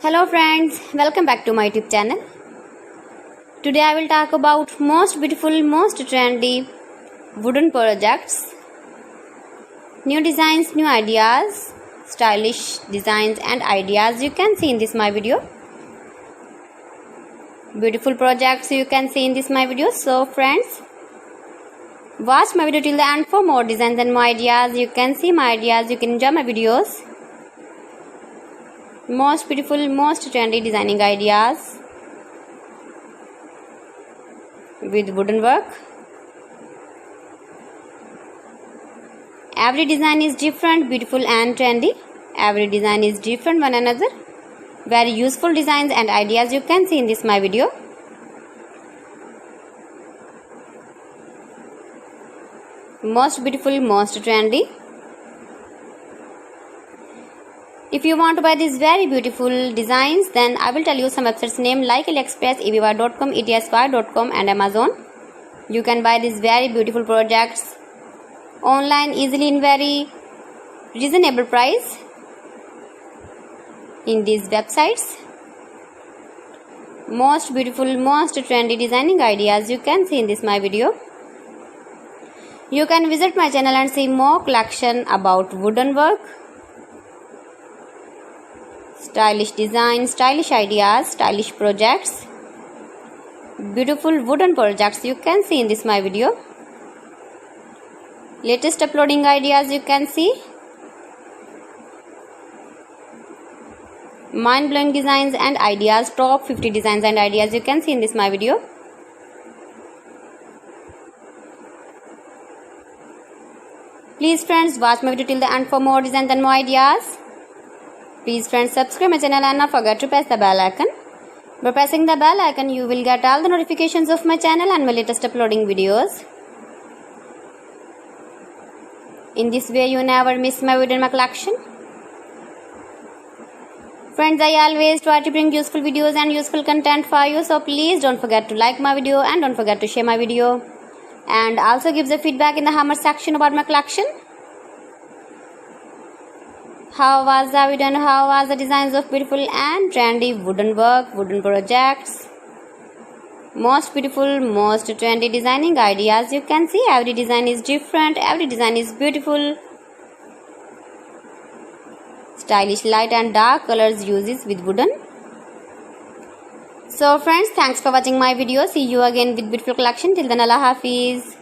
Hello friends, welcome back to my YouTube channel. Today I will talk about most beautiful, most trendy wooden projects, new designs, new ideas, stylish designs and ideas you can see in this my video. Beautiful projects you can see in this my video. So friends, watch my video till the end for more designs and more ideas. You can see my ideas, you can enjoy my videos. Most beautiful, most trendy designing ideas with wooden work. Every design is different, beautiful and trendy. Every design is different one another. Very useful designs and ideas you can see in this my video. Most beautiful, most trendy. If you want to buy these very beautiful designs, then I will tell you some websites name like AliExpress, eBay.com, etsy.com and Amazon. You can buy these very beautiful projects online easily in very reasonable price in these websites. Most beautiful, most trendy designing ideas you can see in this my video. You can visit my channel and see more collection about wooden work, stylish design, stylish ideas, stylish projects, beautiful wooden projects you can see in this my video. Latest uploading ideas you can see. Mind-blowing designs and ideas, top 50 designs and ideas you can see in this my video. Please friends, watch my video till the end for more designs and more ideas. Please friends, subscribe my channel and not forget to press the bell icon. By pressing the bell icon, you will get all the notifications of my channel and my latest uploading videos. In this way, you never miss my video in my collection. Friends, I always try to bring useful videos and useful content for you. So please don't forget to like my video and don't forget to share my video. And also give the feedback in the comment section about my collection. How was the video and how was the designs of beautiful and trendy wooden work, wooden projects. Most beautiful, most trendy designing ideas you can see. Every design is different, every design is beautiful. Stylish light and dark colors uses with wooden. So friends, thanks for watching my video. See you again with beautiful collection. Till then, Allah Hafiz.